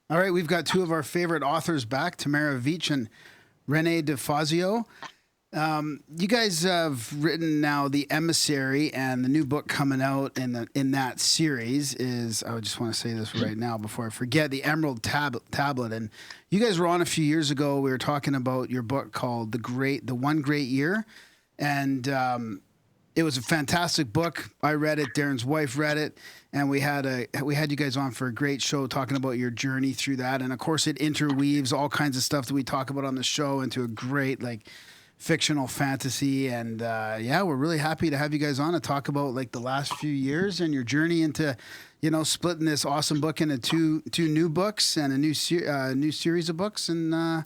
All right, we've got two of our favorite authors back, Tamara Veitch and Rene DeFazio. You guys have written now The Emissary, and the new book coming out in that series is, I just want to say this right now before I forget, The Emerald Tablet. And you guys were on a few years ago. We were talking about your book called The One Great Year. And it was a fantastic book. I read it. Darren's wife read it. And we had you guys on for a great show talking about your journey through that. And, of course, it interweaves all kinds of stuff that we talk about on the show into a great, fictional fantasy. And we're really happy to have you guys on to talk about the last few years and your journey into splitting this awesome book into two new books and a new series of books, and all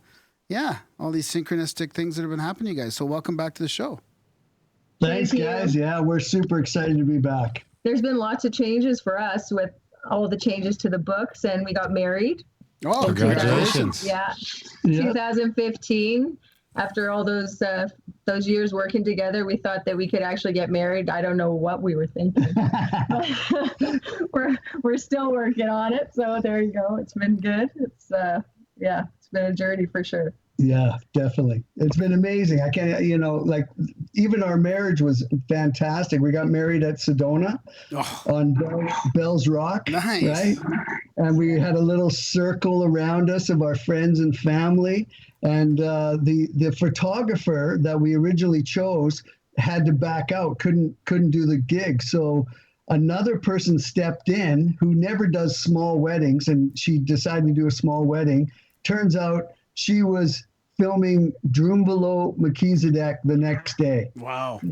these synchronistic things that have been happening to you guys. So welcome back to the show. Thanks, guys. Yeah, we're super excited to be back. There's been lots of changes for us with all the changes to the books, and we got married. Oh, congratulations. 2015. After all those years working together, we thought that we could actually get married. I don't know what we were thinking. we're still working on it. So there you go. It's been good. It's been a journey for sure. Yeah, definitely. It's been amazing. I can't, even our marriage was fantastic. We got married at Sedona on Bell's Rock, nice. Right? And we had a little circle around us of our friends and family. And the photographer that we originally chose had to back out, couldn't do the gig. So another person stepped in who never does small weddings, and she decided to do a small wedding. Turns out she was filming Drumvalo Melchizedek the next day. Wow.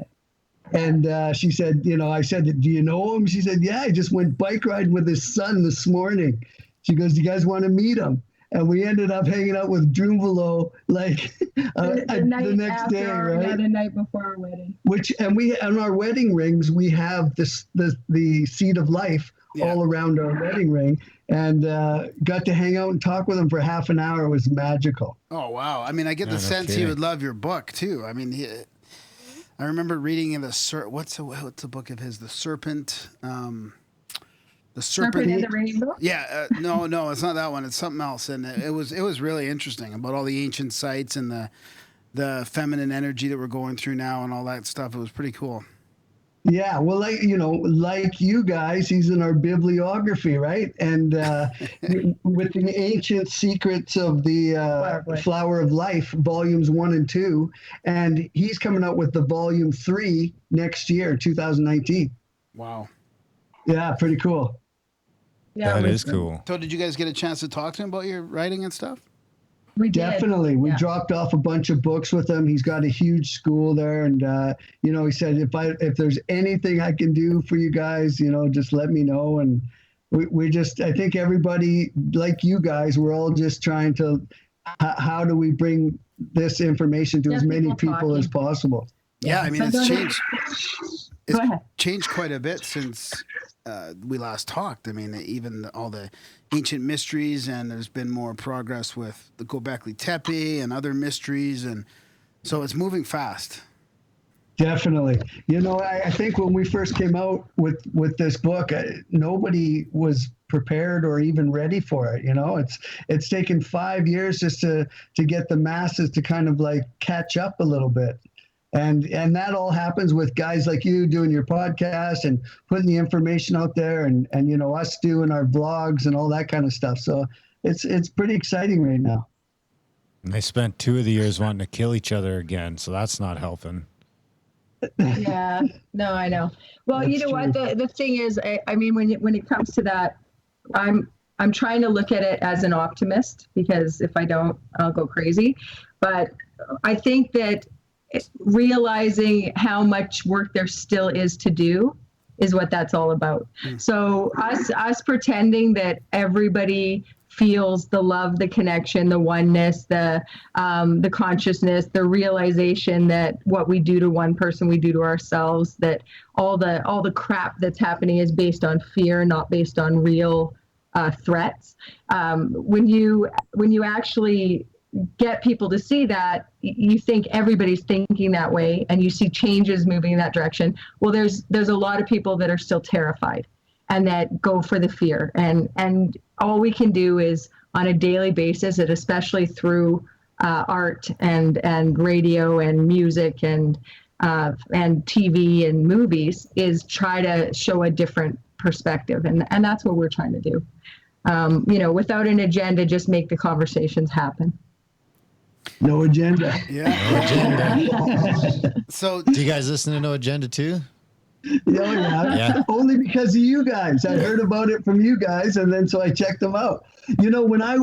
And she said, I said, do you know him? She said, yeah, I just went bike riding with his son this morning. She goes, do you guys want to meet him? And we ended up hanging out with Drumvalo the next day, right? Yeah, the night before our wedding. And we on our wedding rings we have the seed of life all around our wedding ring, and got to hang out and talk with him for half an hour. It was magical. Oh wow! I mean, I get the sense he would love your book too. I mean, I remember reading in what's the book of his, The Serpent. The Serpent in the Rainbow? Yeah, no, it's not that one. It's something else, and it was really interesting about all the ancient sites and the feminine energy that we're going through now and all that stuff. It was pretty cool. Yeah, well, like you guys, he's in our bibliography, right? And with the ancient secrets of the Flower of Life, volumes 1 and 2, and he's coming out with the volume 3 next year, 2019. Wow. Yeah, pretty cool. Yeah, that is cool. So did you guys get a chance to talk to him about your writing and stuff? We did. Definitely. We dropped off a bunch of books with him. He's got a huge school there. And, he said, if there's anything I can do for you guys, just let me know. And I think everybody, like you guys, we're all just trying to, how do we bring this information to as many people as possible? Yeah, I mean, it's changed. It's changed quite a bit since we last talked. I mean, even all the ancient mysteries, and there's been more progress with the Göbekli Tepe and other mysteries, and so it's moving fast. Definitely. I think when we first came out with this book, nobody was prepared or even ready for it. It's taken 5 years just to get the masses to kind of catch up a little bit. And that all happens with guys like you doing your podcast and putting the information out there, and us doing our vlogs and all that kind of stuff. So it's pretty exciting right now. And they spent 2 of the years wanting to kill each other again, so that's not helping. Yeah, no, I know. Well, That's you know true. what? The thing is, I mean, when it comes to that, I'm trying to look at it as an optimist, because if I don't, I'll go crazy. But I think that realizing how much work there still is to do is what that's all about. So us pretending that everybody feels the love, the connection, the oneness, the consciousness, the realization that what we do to one person, we do to ourselves, that all the crap that's happening is based on fear, not based on real threats. When you actually get people to see that, you think everybody's thinking that way, and you see changes moving in that direction. Well, there's a lot of people that are still terrified and that go for the fear, and all we can do is on a daily basis, and especially through art and radio and music and TV and movies, is try to show a different perspective, and that's what we're trying to do. Without an agenda, just make the conversations happen. No agenda. Yeah. No agenda. So Do you guys listen to No Agenda too? Yeah. Only because of you guys. I heard about it from you guys, and then so I checked them out. When I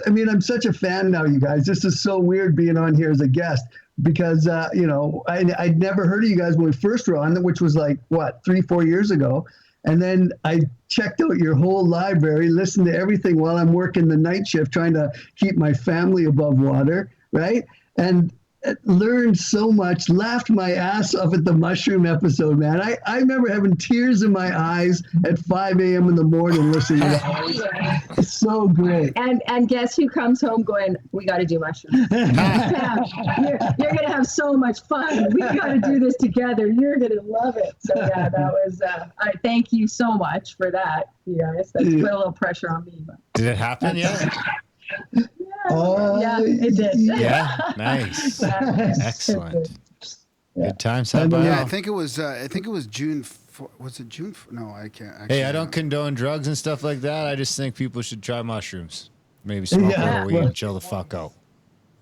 I'm such a fan now, you guys. This is so weird being on here as a guest because I'd never heard of you guys when we first were on, which was like 3-4 years ago. And then I checked out your whole library, listened to everything while I'm working the night shift, trying to keep my family above water, right? And learned so much, laughed my ass off at the mushroom episode, man. I remember having tears in my eyes at 5 a.m. in the morning listening to that. It's so great. And guess who comes home going, we got to do mushrooms. Pam, you're going to have so much fun. We got to do this together. You're going to love it. So yeah, that was, I thank you so much for that. You guys, that's put a little pressure on me. But. Did it happen yet? Yeah, it did. Yeah, nice. Excellent. Good times. How about yeah, I think it was June. Was it June? No, I can't. Actually, Hey, I don't condone drugs and stuff like that. I just think people should try mushrooms. Maybe smoke a little weed and chill the fuck out.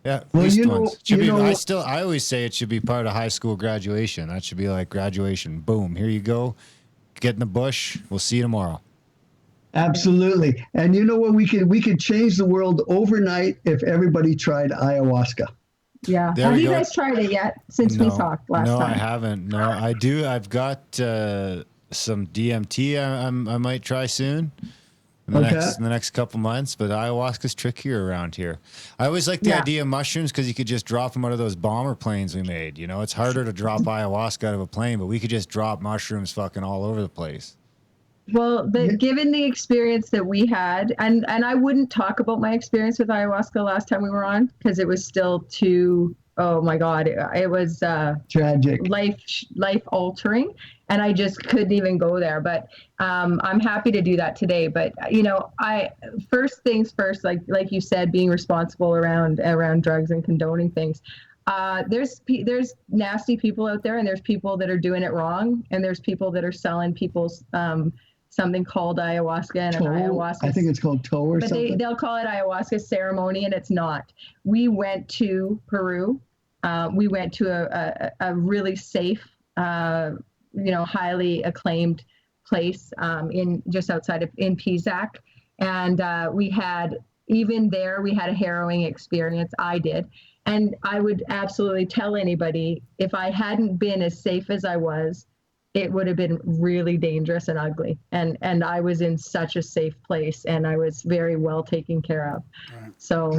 Yeah, Well, least you know- ones. you know- I always say it should be part of high school graduation. That should be like graduation. Boom, here you go. Get in the bush. We'll see you tomorrow. Absolutely. And you know what? We could change the world overnight if everybody tried ayahuasca. Yeah. There Have we you go. guys tried it yet since we talked last no, time? I haven't. No, I do. I've got some DMT I might try soon in the next couple months, but ayahuasca's trickier around here. I always like the idea of mushrooms because you could just drop them out of those bomber planes we made. It's harder to drop ayahuasca out of a plane, but we could just drop mushrooms fucking all over the place. Well, given the experience that we had, and I wouldn't talk about my experience with ayahuasca last time we were on because it was still too, oh my God, it was Tragic. life altering, and I just couldn't even go there. But I'm happy to do that today. But I first things first, like you said, being responsible around drugs and condoning things. There's nasty people out there, and there's people that are doing it wrong, and there's people that are selling people's something called ayahuasca and an ayahuasca. I think it's called toe or something. But they'll call it ayahuasca ceremony, and it's not. We went to Peru. We went to a really safe, highly acclaimed place in just outside of Pisac, and we had a harrowing experience. I did. And I would absolutely tell anybody, if I hadn't been as safe as I was, it would have been really dangerous and ugly. And I was in such a safe place, and I was very well taken care of. Right. So,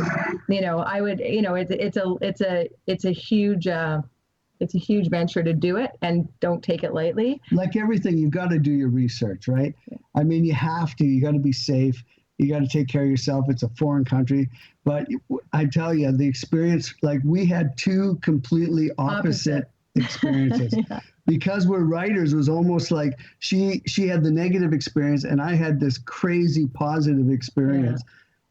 I would, it's a huge venture to do it, and don't take it lightly. Like everything, you've got to do your research, right? Yeah. I mean, you have to. You got to be safe. You got to take care of yourself. It's a foreign country. But I tell you, the experience, like we had two completely opposite experiences. Yeah. Because we're writers, it was almost like she had the negative experience and I had this crazy positive experience.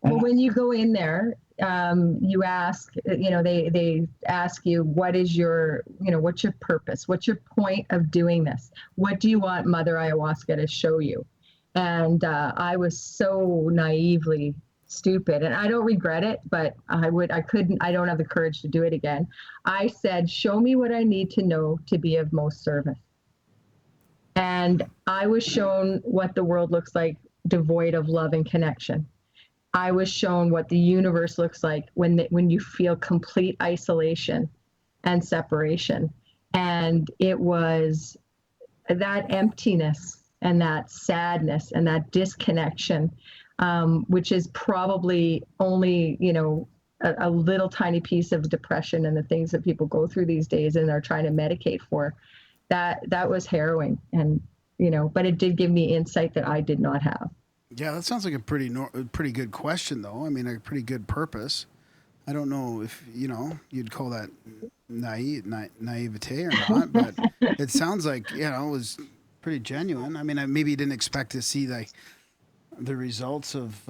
Yeah. Well, when you go in there, you ask, they ask you, what is your, what's your purpose? What's your point of doing this? What do you want Mother Ayahuasca to show you? And I was so naively stupid, and I don't regret it, but I don't have the courage to do it again. I said, show me what I need to know to be of most service. And I was shown what the world looks like devoid of love and connection. I was shown what the universe looks like when you feel complete isolation and separation. And it was that emptiness and that sadness and that disconnection, which is probably only, a little tiny piece of depression and the things that people go through these days and are trying to medicate for. That was harrowing, and but it did give me insight that I did not have. Yeah, that sounds like a pretty good question, though. I mean, a pretty good purpose. I don't know if you'd call that naivete or not, but it sounds like it was pretty genuine. I mean, maybe you didn't expect to see the results of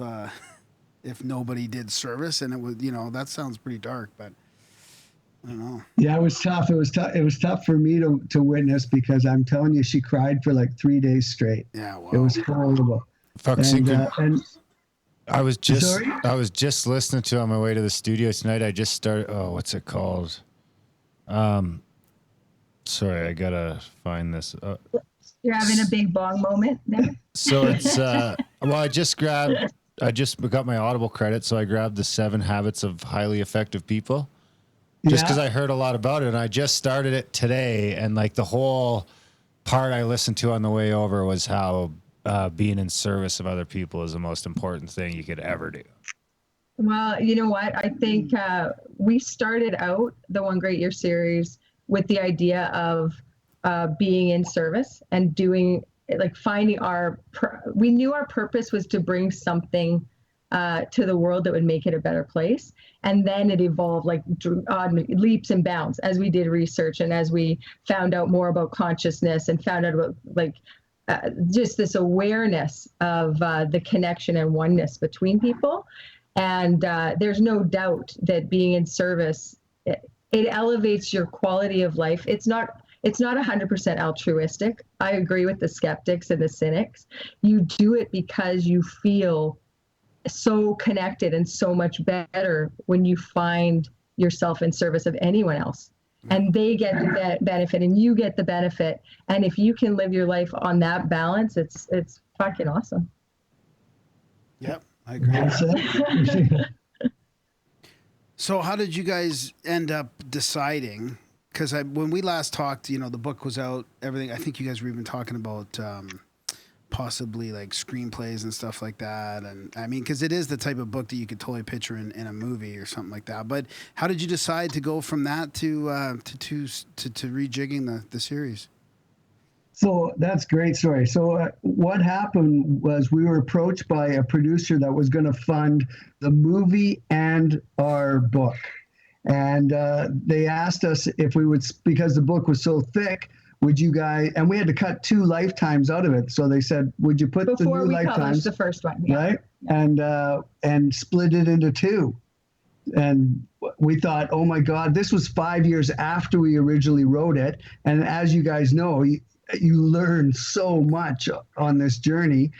if nobody did service, and it was, that sounds pretty dark, but I don't know. Yeah, it was tough. It was tough. It was tough for me to witness, because I'm telling you, she cried for like 3 days straight. Yeah, wow. It was horrible. And I was Sorry? just listening to it on my way to the studio tonight. I just started. Oh, what's it called? Sorry, I gotta find this. You're having a big bong moment there. So it's I just got my Audible credit, so I grabbed the 7 Habits of Highly Effective People, just because I heard a lot about it, and I just started it today, and like the whole part I listened to on the way over was how being in service of other people is the most important thing you could ever do. Well, you know what? I think we started out the One Great Year series with the idea of being in service and doing, like, finding we knew our purpose was to bring something to the world that would make it a better place. And then it evolved like leaps and bounds as we did research and as we found out more about consciousness and found out about just this awareness of the connection and oneness between people. And there's no doubt that being in service, it elevates your quality of life. It's not 100% altruistic. I agree with the skeptics and the cynics. You do it because you feel so connected and so much better when you find yourself in service of anyone else. And they get the benefit and you get the benefit. And if you can live your life on that balance, it's fucking awesome. Yep, I agree. So how did you guys end up deciding? Because when we last talked, the book was out, everything. I think you guys were even talking about possibly like screenplays and stuff like that. And I mean, because it is the type of book that you could totally picture in a movie or something like that. But how did you decide to go from that to rejigging the series? So that's a great story. So what happened was we were approached by a producer that was going to fund the movie and our book. And they asked us if we would, because the book was so thick, would you guys, and we had to cut 2 lifetimes out of it. So they said, would you put before the new we lifetimes, published the first one, yeah. Right? Yeah. And split it into 2. And we thought, oh my God, this was 5 years after we originally wrote it. And as you guys know, you learn so much on this journey.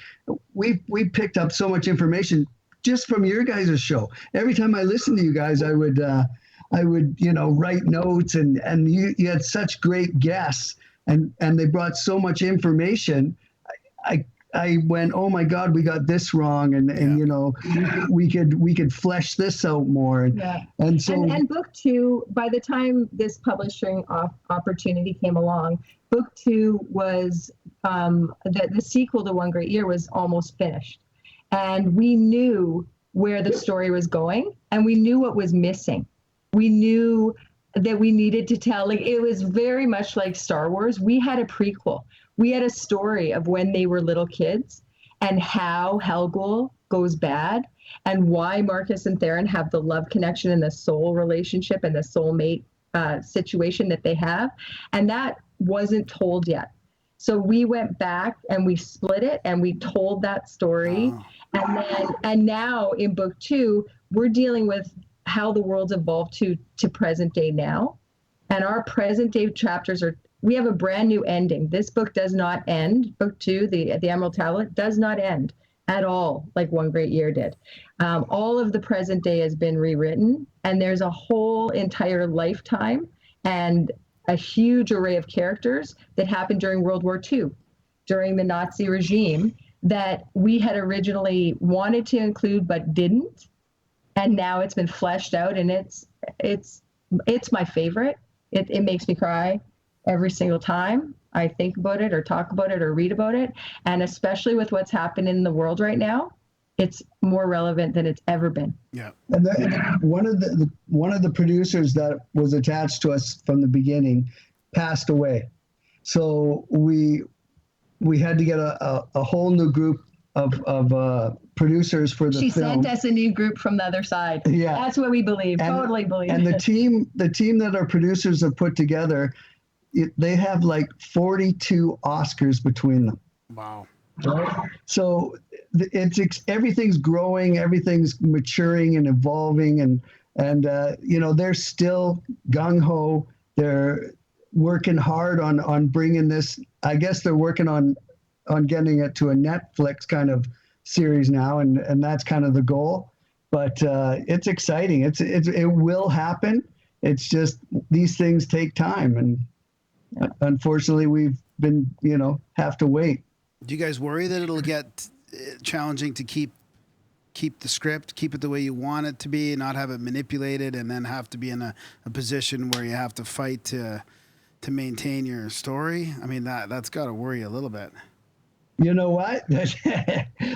We picked up so much information just from your guys' show. Every time I listened to you guys, I would write notes, and you had such great guests, and they brought so much information. I went, oh my God, we got this wrong, and we could flesh this out more. And so and book 2, by the time this publishing opportunity came along, book 2 was the sequel to One Great Year was almost finished, and we knew where the story was going, and we knew what was missing. We knew that we needed to tell, like, it was very much like Star Wars. We had a prequel. We had a story of when they were little kids and how Helgul goes bad and why Marcus and Theron have the love connection and the soul relationship and the soulmate situation that they have. And that wasn't told yet. So we went back and we split it and we told that story. And now in book 2, we're dealing with how the world's evolved to present day now. And our present day chapters we have a brand new ending. This book does not end. Book 2, the Emerald Tablet, does not end at all like One Great Year did. All of the present day has been rewritten, and there's a whole entire lifetime and a huge array of characters that happened during World War II, during the Nazi regime, that we had originally wanted to include but didn't. And now it's been fleshed out, and it's my favorite. It makes me cry every single time I think about it or talk about it or read about it. And especially with what's happening in the world right now, it's more relevant than it's ever been. Yeah. And one of the producers that was attached to us from the beginning passed away. So we had to get a whole new group of producers for the film. She sent us a new group from the other side. Yeah. That's what we believe. Totally believe. And the team that our producers have put together, they have like 42 Oscars between them. Wow. right? So everything's growing, everything's maturing and evolving, and they're still gung ho. They're working hard on bringing this. I guess they're working on getting it to a Netflix kind of series now, and that's kind of the goal. But it's exciting. It will happen. It's just these things take time, and unfortunately, we've been have to wait. Do you guys worry that it'll get challenging to keep the script, keep it the way you want it to be, not have it manipulated, and then have to be in a position where you have to fight to maintain your story? I mean, that's got to worry you a little bit. You know what?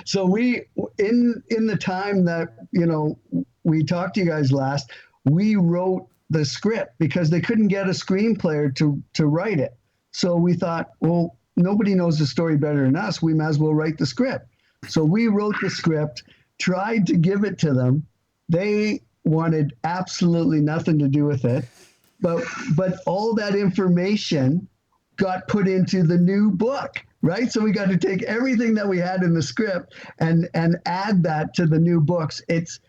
So we, in the time that, we talked to you guys last, we wrote the script because they couldn't get a screenplay to write it. So we thought, well, nobody knows the story better than us. We might as well write the script. So we wrote the script, tried to give it to them. They wanted absolutely nothing to do with it. But all that information got put into the new book, right? So we got to take everything that we had in the script and add that to the new books. It's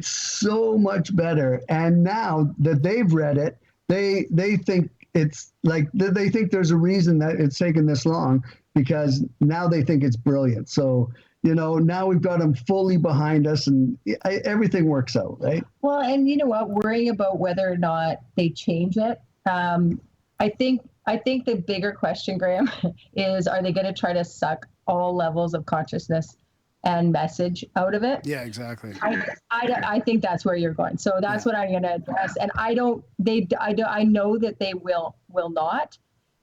so much better. And now that they've read it, they think it's like, they think there's a reason that it's taken this long, because now they think it's brilliant. So, now we've got them fully behind us, and everything works out, right? Well, and you know what, worrying about whether or not they change it, I think the bigger question, Graham, is, are they going to try to suck all levels of consciousness and message out of it? Yeah, exactly. I think that's where you're going. So that's what I'm going to address. And I know that they will not,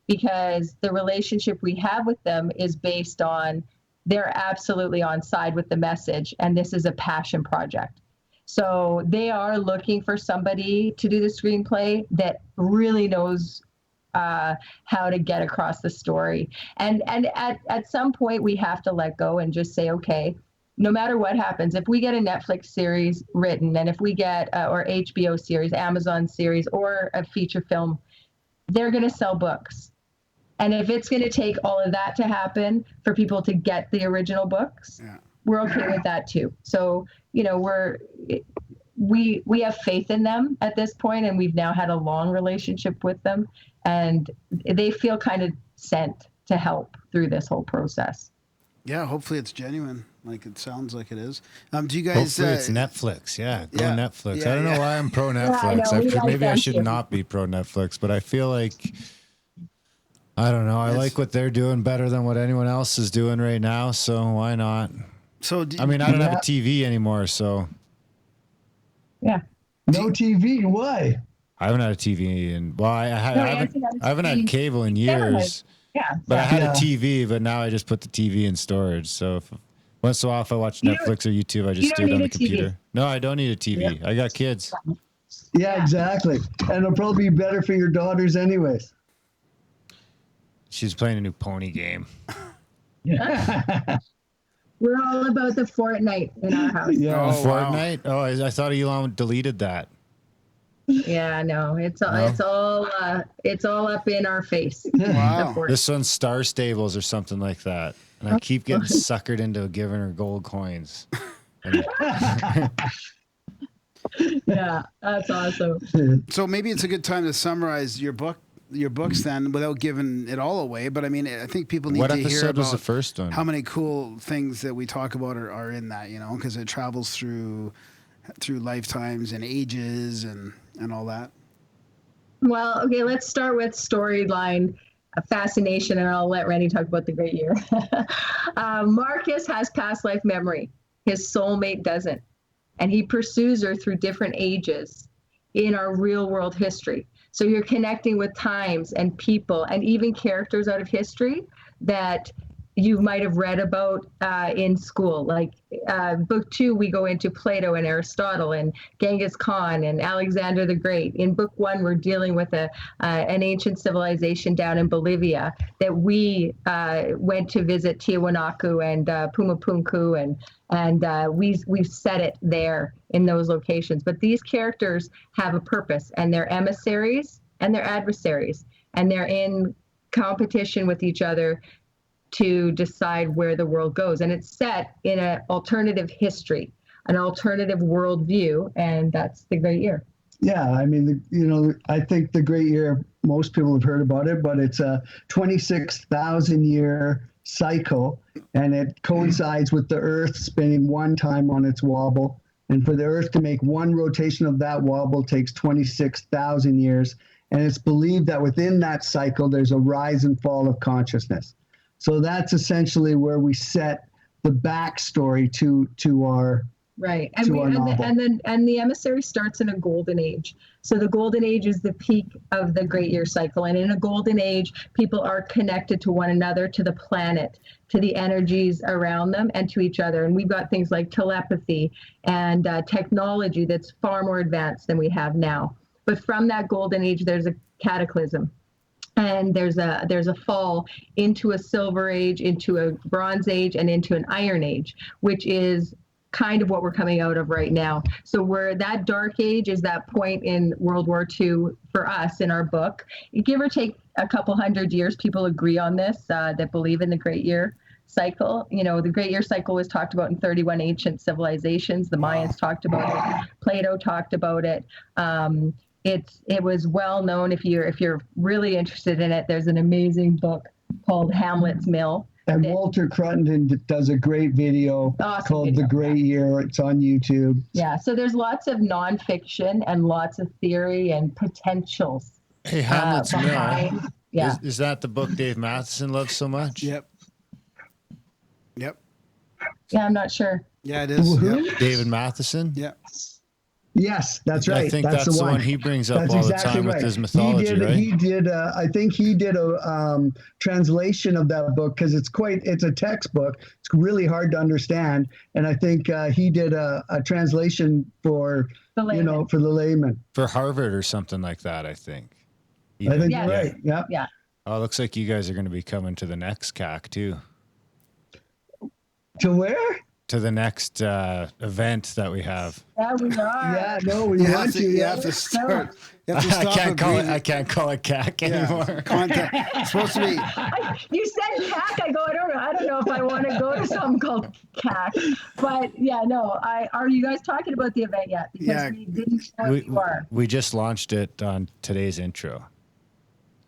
because the relationship we have with them is based on, they're absolutely on side with the message, and this is a passion project. So they are looking for somebody to do the screenplay that really knows how to get across the story. And at some point we have to let go and just say, okay, no matter what happens, if we get a Netflix series written, and if we get or HBO series, Amazon series, or a feature film, they're going to sell books. And if it's going to take all of that to happen for people to get the original books, we're okay with that too. So, we have faith in them at this point, and we've now had a long relationship with them, and they feel kind of sent to help through this whole process. Yeah, hopefully it's genuine, like it sounds like it is. Do you guys? Hopefully it's Netflix. Yeah, go Netflix. Yeah, I don't know why I'm pro Netflix. Maybe I should not be pro Netflix, but I feel like, I don't know. I like what they're doing better than what anyone else is doing right now, so why not? So I don't have a TV anymore, so. Yeah. No TV. Why? I haven't had a TV I haven't had cable in years. But I had a TV, but now I just put the TV in storage. So once in a while, if I watch Netflix or YouTube, I just do it on the computer. TV. No, I don't need a TV. I got kids. Yeah, exactly. And it'll probably be better for your daughters anyways. She's playing a new pony game. We're all about the Fortnite in our house. Yeah. Oh, Fortnite? Wow. Oh, I thought Elon deleted that. Yeah, no, it's all up in our face. Wow. This one's Star Stables or something like that, and I keep getting suckered into giving her gold coins. Yeah, that's awesome. So maybe it's a good time to summarize your books then, without giving it all away. But I mean, I think people need to hear about. What episode was the first one? How many cool things that we talk about are in that, because it travels through lifetimes and ages and all that. Well, okay, let's start with storyline fascination, and I'll let Rene talk about the great year. Marcus has past life memory. His soulmate doesn't. And he pursues her through different ages in our real world history. So you're connecting with times and people and even characters out of history that you might have read about in school. Like book 2, we go into Plato and Aristotle and Genghis Khan and Alexander the Great. In book 1, we're dealing with an ancient civilization down in Bolivia that we went to visit, Tiwanaku and Pumapunku, and we've set it there in those locations. But these characters have a purpose, and they're emissaries and they're adversaries, and they're in competition with each other to decide where the world goes. And it's set in an alternative history, an alternative worldview, and that's the Great Year. Yeah, I mean, I think the Great Year, most people have heard about it, but it's a 26,000 year cycle, and it coincides with the Earth spinning one time on its wobble. And for the Earth to make one rotation of that wobble takes 26,000 years. And it's believed that within that cycle, there's a rise and fall of consciousness. So that's essentially where we set the backstory to our right. And the Emissary starts in a golden age. So the golden age is the peak of the Great Year cycle. And in a golden age, people are connected to one another, to the planet, to the energies around them, and to each other. And we've got things like telepathy and technology that's far more advanced than we have now. But from that golden age, there's a cataclysm. And there's a fall into a silver age, into a bronze age, and into an iron age, which is kind of what we're coming out of right now. So where that dark age is that point in World War II for us in our book. Give or take a couple hundred years, people agree on this, that believe in the Great Year cycle. The Great Year cycle was talked about in 31 ancient civilizations. The Mayans talked about it. Plato talked about it. It was well known. If you're really interested in it, there's an amazing book called Hamlet's Mill. And Walter Cruttenden does a great video called The Great Year. It's on YouTube. Yeah, so there's lots of nonfiction and lots of theory and potentials. Hey, Hamlet's Mill. Yeah. Is that the book Dave Matheson loves so much? Yep. Yeah, I'm not sure. Yeah, it is. Yep. David Matheson? Yeah. Yes, that's right. I think that's the one he brings up all the time with his mythology, right? I think he did a translation of that book because it's a textbook. It's really hard to understand. And I think he did a translation for the layman. For Harvard or something like that, I think. I think you're right. Yeah. Yeah. Oh, it looks like you guys are going to be coming to the next CAC too. To where? To the next event that we have. Yeah, we are. Yeah, no, we want to. You have to start. I can't call it CAC anymore. Content. It's supposed to be. You said CAC. I go. I don't know if I want to go to something called CAC. But yeah, no. Are you guys talking about the event yet? Because we didn't know you are. We just launched it on today's intro.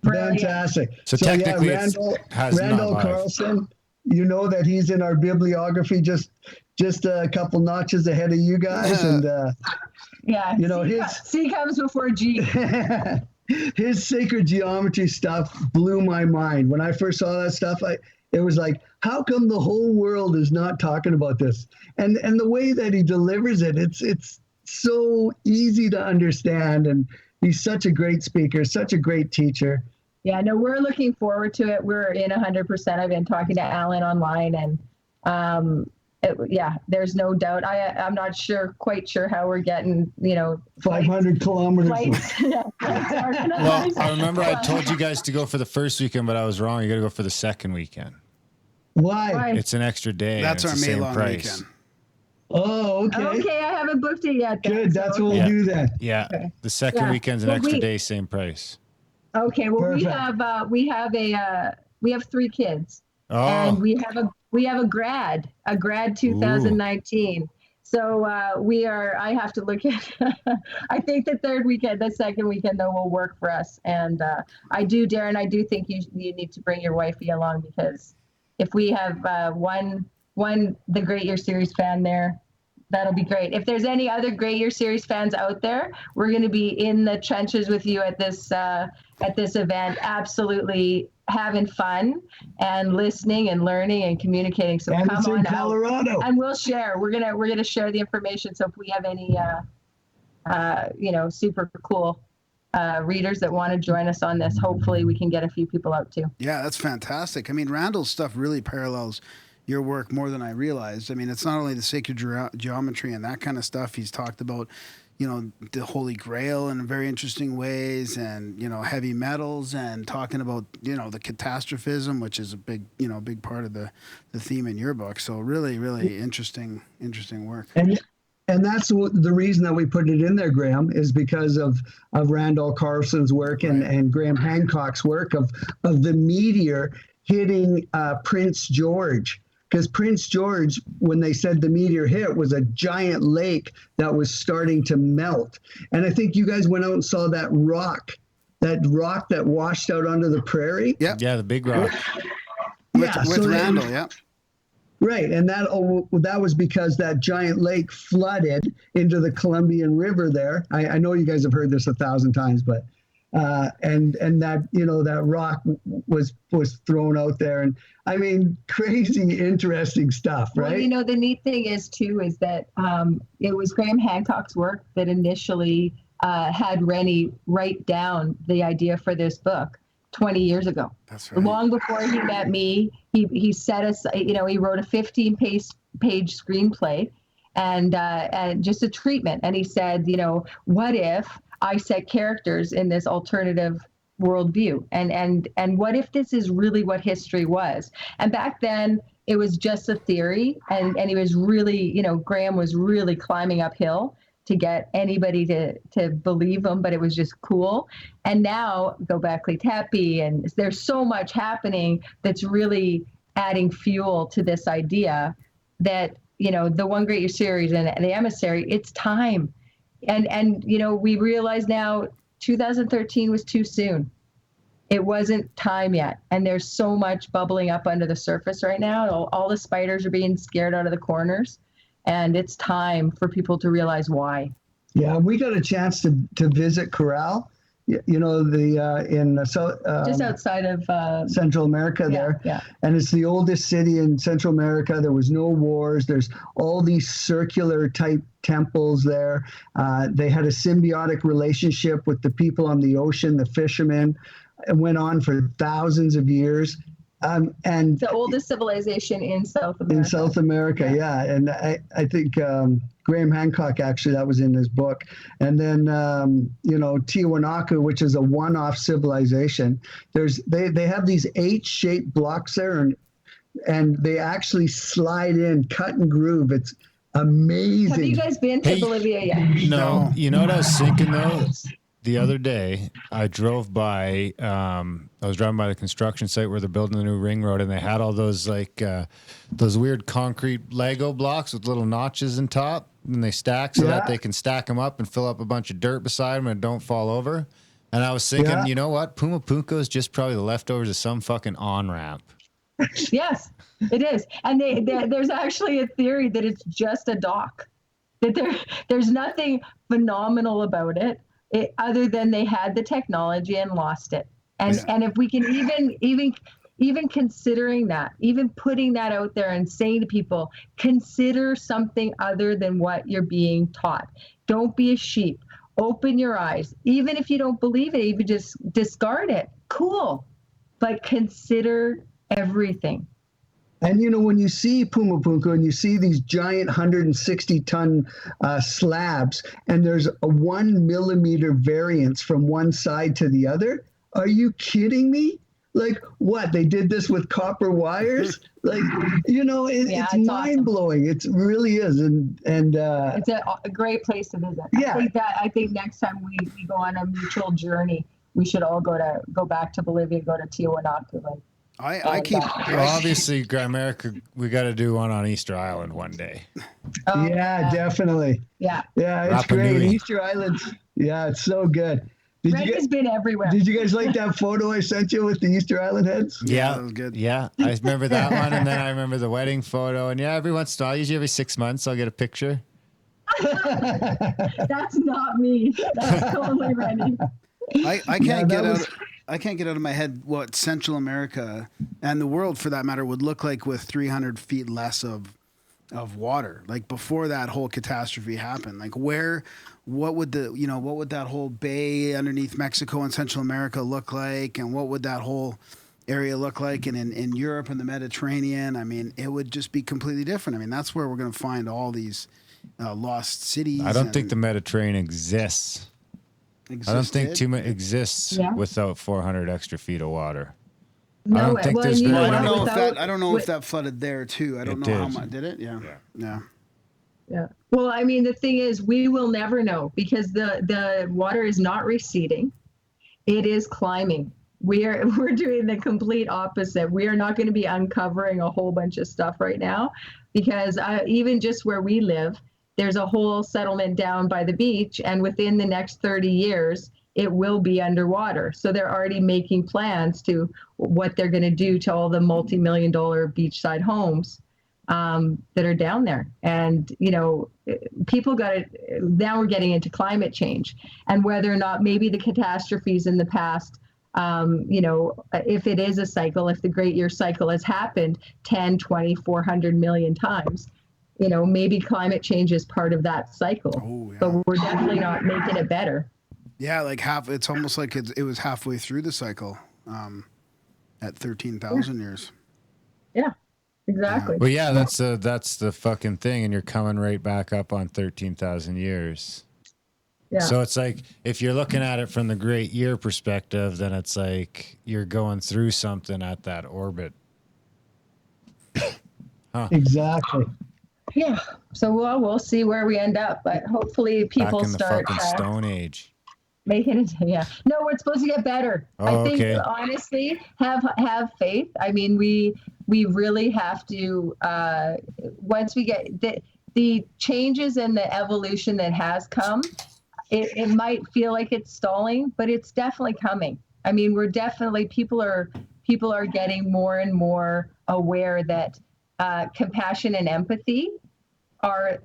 Brilliant. Fantastic. So technically, Randall Carlson. You know that he's in our bibliography just a couple notches ahead of you guys, and C comes before G. His sacred geometry stuff blew my mind when I first saw that stuff. It was like, how come the whole world is not talking about this? And the way that he delivers it, it's so easy to understand, and he's such a great speaker, such a great teacher. Yeah, no, we're looking forward to it. We're in 100%. I've been talking to Alan online, and there's no doubt. I'm not quite sure how we're getting, 500 kilometers. Well, I remember I told you guys to go for the first weekend, but I was wrong. You got to go for the second weekend. Why? It's an extra day. That's our May long weekend. Oh, okay. Okay, I haven't booked it yet. Good, that's what we'll do then. Yeah, okay. The second weekend's an extra day, same price. Okay, well, perfect. we have 3 kids, and we have a grad 2019. Ooh. So I have to look at. I think the second weekend though will work for us, and I do think you need to bring your wifey along, because if we have one the Great Year Series fan there, that'll be great. If there's any other Great Year Series fans out there, we're going to be in the trenches with you at this event, absolutely having fun and listening and learning and communicating. So and come on Colorado. out, and we'll share. We're gonna share the information. So if we have any super cool readers that want to join us on this, hopefully we can get a few people out too. Yeah, that's fantastic. I mean, Randall's stuff really parallels your work more than I realized. I mean, it's not only the sacred geometry and that kind of stuff. He's talked about, the Holy Grail in very interesting ways, and, heavy metals, and talking about, the catastrophism, which is a big part of the theme in your book. So really, really interesting work. And that's the reason that we put it in there, Graham, is because of Randall Carlson's work and Graham Hancock's work of the meteor. hitting Prince George. Because Prince George, when they said the meteor hit, was a giant lake that was starting to melt. And I think you guys went out and saw that rock that washed out onto the prairie. Yep. Yeah, the big rock. With Randall, yeah. Right, and that was because that giant lake flooded into the Columbian River there. I know you guys have heard this 1,000 times, but and that that rock was thrown out there, and I mean crazy interesting stuff, right? Well, the neat thing is that it was Graham Hancock's work that initially had Rene write down the idea for this book 20 years ago. That's right. Long before he met me, he set us, he wrote a 15-page screenplay and just a treatment. And he said, what if I set characters in this alternative worldview? And what if this is really what history was? And back then it was just a theory. And he was really, Graham was really climbing uphill to get anybody to believe him, but it was just cool. And now Göbekli Tepe, and there's so much happening that's really adding fuel to this idea that, the One Great Year series and the Emissary, it's time. And we realize now 2013 was too soon. It wasn't time yet. And there's so much bubbling up under the surface right now. All the spiders are being scared out of the corners. And it's time for people to realize why. Yeah, we got a chance to visit Corral, in just outside of Central America there. Yeah. And it's the oldest city in Central America. There was no wars. There's all these circular type temples there. They had a symbiotic relationship with the people on the ocean, the fishermen. It went on for thousands of years. And the oldest civilization in South America. In South America, yeah. And I think Graham Hancock, actually, that was in his book. And then, Tiwanaku, which is a one-off civilization. They have these H-shaped blocks there, and they actually slide in, cut and groove. It's amazing. Have you guys been to Bolivia yet? No. You know what I was thinking, though? The other day, I drove by, I was driving by the construction site where they're building the new ring road, and they had all those those weird concrete Lego blocks with little notches in top, and they stack so that they can stack them up and fill up a bunch of dirt beside them and don't fall over. And I was thinking, you know what? Puma Punka is just probably the leftovers of some fucking on-ramp. Yes, it is. And there's actually a theory that it's just a dock, that there's nothing phenomenal about it. Other than they had the technology and lost it. And if we can even considering that, even putting that out there and saying to people, consider something other than what you're being taught. Don't be a sheep. Open your eyes. Even if you don't believe it, even just discard it. Cool. But consider everything. And, when you see Puma Punka and you see these giant 160-ton slabs, and there's a 1 millimeter variance from one side to the other, are you kidding me? Like, what? They did this with copper wires? Like, it's mind-blowing. Awesome. It really is. And it's a great place to visit. Yeah. I think next time we go on a mutual journey, we should all go back to Bolivia, go to Tiwanaku. Obviously, Grimerica, we got to do one on Easter Island one day. Definitely. Yeah, it's great. Easter Island. Yeah, it's so good. Red's been everywhere. Did you guys like that photo I sent you with the Easter Island heads? Yeah, that was good. Yeah, I remember that one, and then I remember the wedding photo. And every once in a while, usually every 6 months, I'll get a picture. That's not me. That's totally Rene. I can't get out of my head what Central America and the world, for that matter, would look like with 300 feet less of water. Like before that whole catastrophe happened. Like what would that whole bay underneath Mexico and Central America look like, and what would that whole area look like? And in Europe and the Mediterranean, I mean, it would just be completely different. I mean, that's where we're going to find all these lost cities. I don't think the Mediterranean exists. I don't think too much exists without 400 extra feet of water. No, I don't think there's very I don't know if that flooded there too. I don't know how much. Did it? Yeah. Well, I mean, the thing is, we will never know because the water is not receding; it is climbing. We're doing the complete opposite. We are not going to be uncovering a whole bunch of stuff right now, because even just where we live, there's a whole settlement down by the beach, and within the next 30 years, it will be underwater. So they're already making plans to what they're going to do to all the multi-million-dollar beachside homes that are down there. And, you know, people got it. Now we're getting into climate change and whether or not maybe the catastrophes in the past, you know, if it is a cycle, if the Great Year cycle has happened 10, 20, 400 million times, you know, maybe climate change is part of that cycle. Oh, yeah. But we're definitely not making it better. Yeah, like it's almost like it was halfway through the cycle at 13,000 years. Yeah, exactly. Well, yeah, that's the fucking thing, and you're coming right back up on 13,000 years. Yeah. So it's like, if you're looking at it from the Great Year perspective, then it's like you're going through something at that orbit. Exactly. Yeah. So we'll see where we end up, but hopefully people Back in the start fucking Stone Age. making it. Yeah. No, we're supposed to get better. Oh, I think okay. honestly, have faith. I mean, we really have to. Once we get the changes and the evolution that has come, it might feel like it's stalling, but it's definitely coming. I mean, we're definitely people are getting more and more aware that compassion and empathy are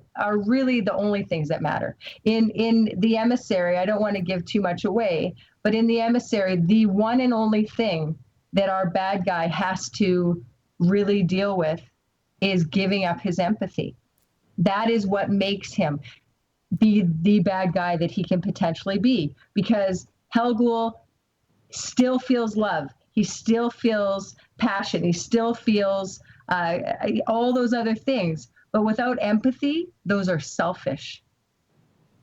really the only things that matter. In the Emissary, I don't want to give too much away, but in the Emissary, the one and only thing that our bad guy has to really deal with is giving up his empathy. That is what makes him be the bad guy that he can potentially be, because Helgul still feels love. He still feels passion. He still feels all those other things. But without empathy, those are selfish.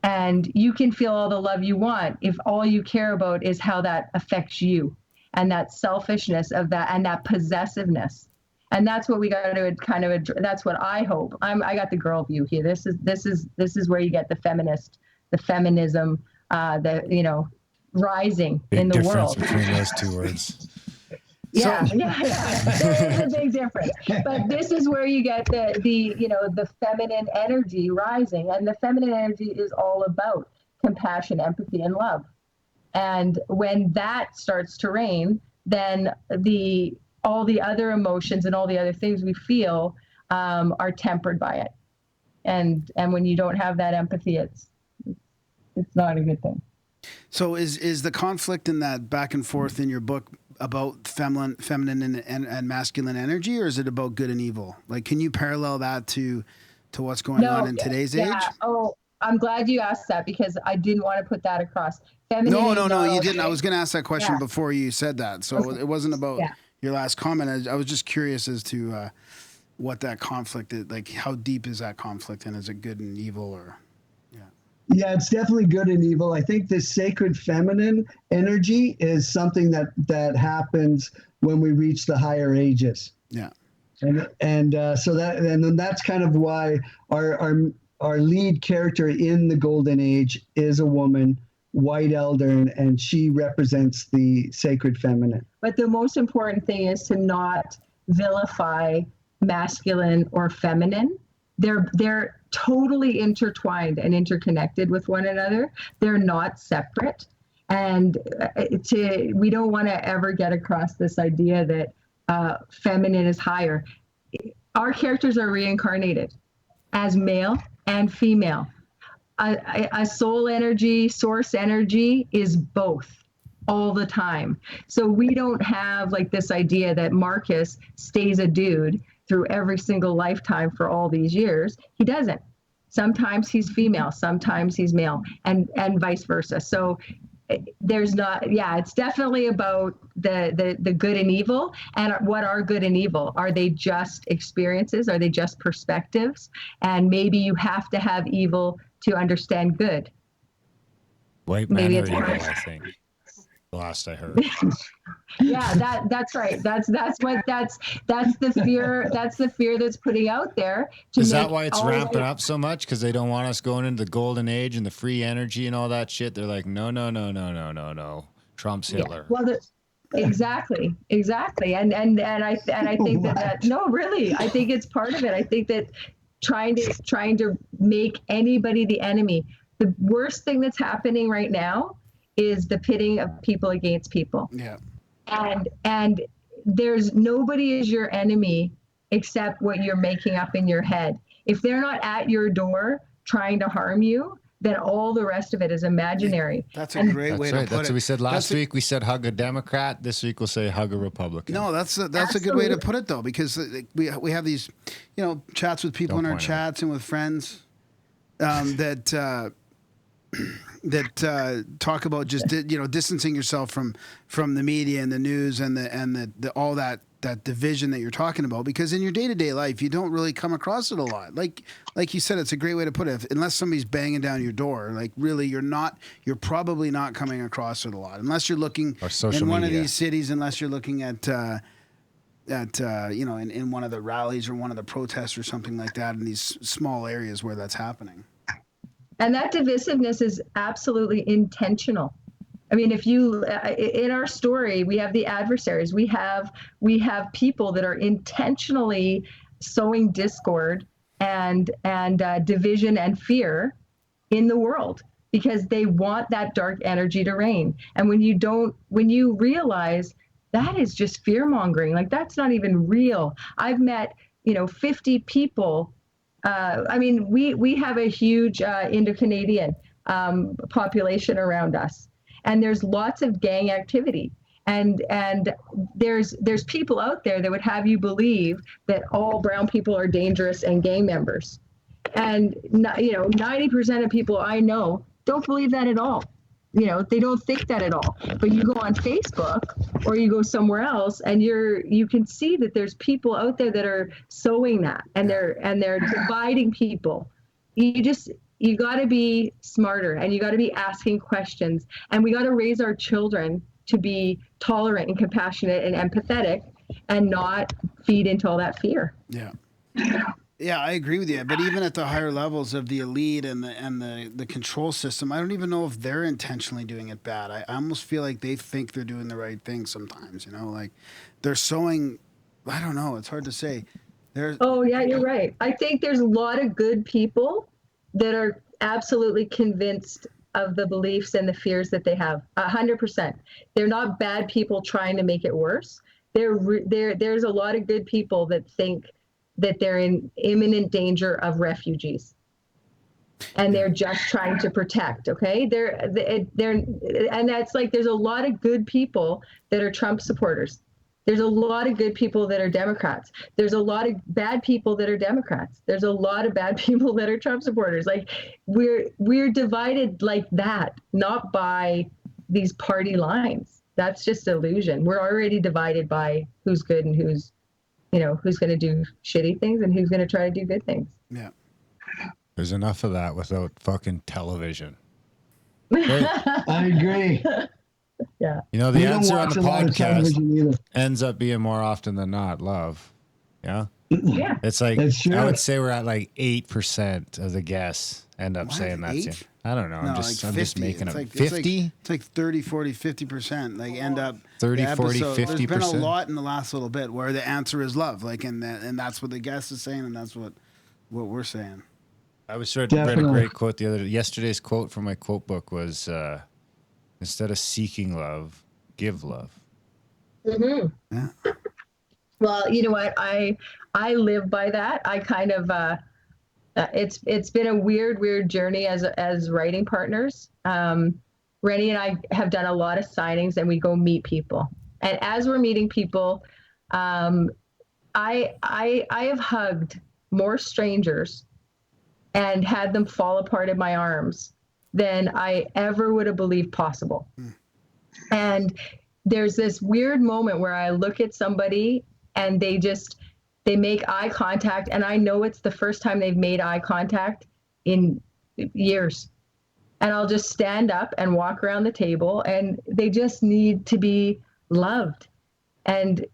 And you can feel all the love you want if all you care about is how that affects you, and that selfishness of that, and that possessiveness. And that's what we got to kind of. That's what I hope. I got the girl view here. This is where you get the feminism, rising Big in the difference world. between those two words. Yeah. There's a big difference. But this is where you get the feminine energy rising, and the feminine energy is all about compassion, empathy, and love. And when that starts to reign, then all the other emotions and all the other things we feel are tempered by it. And when you don't have that empathy, it's not a good thing. So is the conflict in that back and forth in your book about feminine and masculine energy, or is it about good and evil? Like, can you parallel that to what's going on in today's age? Oh, I'm glad you asked that, because I didn't want to put that across. Feminine No, you didn't. I was going to ask that question before you said that. So Okay. it wasn't about Yeah. your last comment. I was just curious as to what that conflict is, like how deep is that conflict, and is it good and evil, or? Yeah, it's definitely good and evil. I think this sacred feminine energy is something that happens when we reach the higher ages. Yeah. And then that's kind of why our lead character in the Golden Age is a woman, White Elder, and she represents the sacred feminine. But the most important thing is to not vilify masculine or feminine. They're totally intertwined and interconnected with one another. They're not separate. And we don't want to ever get across this idea that feminine is higher. Our characters are reincarnated as male and female. A soul energy, source energy is both all the time. So we don't have like this idea that Marcus stays a dude through every single lifetime for all these years. He doesn't. Sometimes he's female, sometimes he's male, and vice versa. So there's not, it's definitely about the good and evil. And what are good and evil? Are they just experiences? Are they just perspectives? And maybe you have to have evil to understand good. White man or evil, I think. Last I heard. Yeah, that's right. That's the fear. That's the fear that's putting out there. Is that why it's ramping up so much? Because they don't want us going into the golden age and the free energy and all that shit. They're like, no. Trump's Hitler. Yeah. Well, Exactly. And I think that no, really, I think it's part of it. I think that trying to make anybody the enemy. The worst thing that's happening right now is the pitting of people against people. Yeah. And there's nobody is your enemy except what you're making up in your head. If they're not at your door trying to harm you, then all the rest of it is imaginary. That's a great way to put it. That's what we said last week. We said hug a Democrat. This week we'll say hug a Republican. No, that's a good way to put it, though, because we have these, chats with people in our chats and with friends that talk about just distancing yourself from the media and the news and the all that division that you're talking about, because in your day-to-day life you don't really come across it a lot. Like you said, it's a great way to put it. Unless somebody's banging down your door, like really you're probably not coming across it a lot, unless you're looking in one of these cities, unless you're looking at in one of the rallies or one of the protests or something like that in these small areas where that's happening. And that divisiveness is absolutely intentional. I mean, if you, in our story, we have the adversaries. We have people that are intentionally sowing discord and division and fear in the world because they want that dark energy to reign. And when you realize that is just fear mongering, like that's not even real. I've met, 50 people. We have a huge Indo-Canadian population around us. And there's lots of gang activity, and there's people out there that would have you believe that all brown people are dangerous and gang members, and 90% of people I know don't believe that at all. They don't think that at all. But you go on Facebook or you go somewhere else, and you can see that there's people out there that are sowing that, and they're dividing people. You got to be smarter, and you got to be asking questions, and we got to raise our children to be tolerant and compassionate and empathetic and not feed into all that fear. Yeah. Yeah, I agree with you. But even at the higher levels of the elite and the control system, I don't even know if they're intentionally doing it bad. I almost feel like they think they're doing the right thing sometimes, like they're sowing, I don't know, it's hard to say. Oh, yeah, you're right. I think there's a lot of good people that are absolutely convinced of the beliefs and the fears that they have. 100%. They're not bad people trying to make it worse. There's a lot of good people that think that they're in imminent danger of refugees, and they're just trying to protect. Okay, and that's like there's a lot of good people that are Trump supporters. There's a lot of good people that are Democrats. There's a lot of bad people that are Democrats. There's a lot of bad people that are Trump supporters. Like we're divided like that, not by these party lines. That's just illusion. We're already divided by who's good and who's going to do shitty things and who's going to try to do good things. Yeah. There's enough of that without fucking television. I agree. Yeah. The answer on the podcast ends up being more often than not love. Yeah. Yeah. It's like, I would say we're at like 8% of the guests end up saying that. I don't know. No, I'm just making up. 50? It's like 30, 40, 50%. Like end up 30, 40, 50%. There's been a lot in the last little bit where the answer is love. Like, and that's what the guest is saying, and that's what we're saying. I was read a great quote the other day. Yesterday's quote from my quote book was, instead of seeking love, give love. Mm-hmm. Yeah. Well, you know what? I live by that. I kind of, it's been a weird journey as writing partners. Rene and I have done a lot of signings, and we go meet people. And as we're meeting people, I have hugged more strangers and had them fall apart in my arms than I ever would have believed possible. And there's this weird moment where I look at somebody and they make eye contact, and I know it's the first time they've made eye contact in years. And I'll just stand up and walk around the table, and they just need to be loved. And,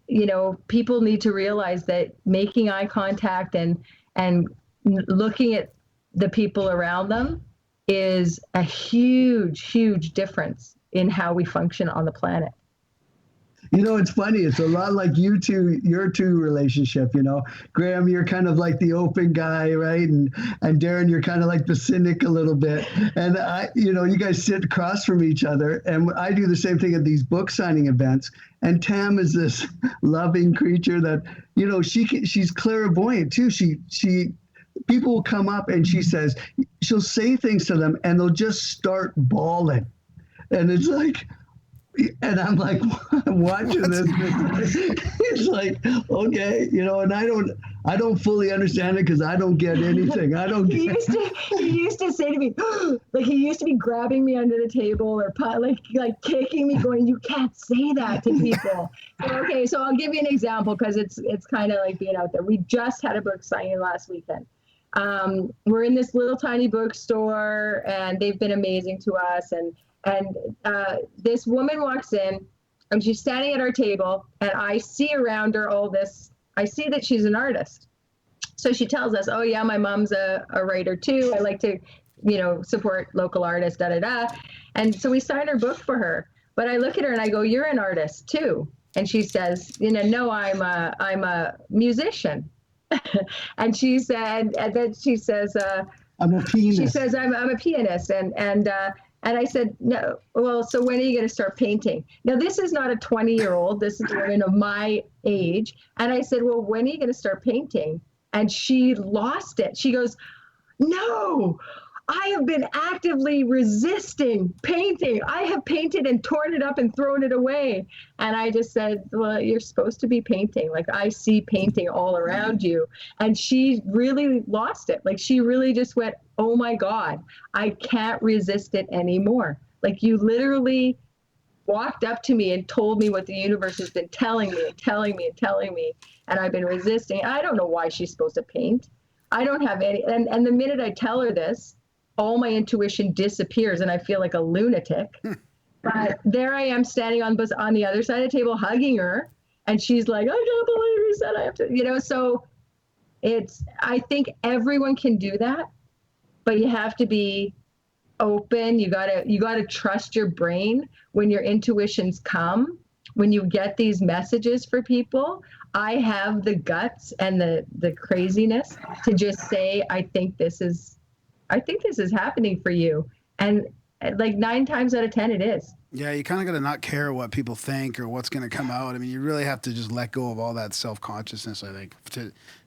people need to realize that making eye contact and looking at the people around them is a huge difference in how we function on the planet. You know, it's funny. It's a lot like you two, your two relationship. You know, Graham, you're kind of like the open guy, right? And Darren, you're kind of like the cynic a little bit. And you guys sit across from each other, and I do the same thing at these book signing events. And Tam is this loving creature that, she's clairvoyant too. People will come up and she'll say things to them, and they'll just start bawling, and it's like. And I'm like watching this. It's like, okay, and I don't fully understand it because I don't get anything. I don't. He used to say to me, like he used to be grabbing me under the table or like kicking me, going, "You can't say that to people." Okay, so I'll give you an example because it's kind of like being out there. We just had a book signing last weekend. We're in this little tiny bookstore, and they've been amazing to us. And this woman walks in, and she's standing at our table, and I see around her all this. I see that she's an artist. So she tells us, "Oh yeah, my mom's a writer too. I like to, support local artists, da da da." And so we signed her book for her. But I look at her and I go, "You're an artist too." And she says, "No, I'm a musician." And she said, and then she says, "I'm a pianist." She says, "I'm a pianist," and I said, "No, well, so when are you going to start painting?" Now, this is not a 20-year-old. This is a woman of my age. And I said, "Well, when are you going to start painting?" And she lost it. She goes, "No, I have been actively resisting painting. I have painted and torn it up and thrown it away." And I just said, "Well, you're supposed to be painting. Like, I see painting all around you." And she really lost it. Like, she really just went, "Oh my God, I can't resist it anymore." Like, you literally walked up to me and told me what the universe has been telling me and telling me and telling me. And I've been resisting. I don't know why she's supposed to paint. I don't have any. And the minute I tell her this, all my intuition disappears and I feel like a lunatic. But there I am standing on the other side of the table hugging her, and she's like, "I can't believe you said I have to," so I think everyone can do that, but you have to be open. You gotta trust your brain when your intuitions come, when you get these messages for people. I have the guts and the craziness to just say, I think this is happening for you. And like 9 times out of 10, it is. Yeah, you kind of got to not care what people think or what's going to come out. I mean, you really have to just let go of all that self-consciousness, I think,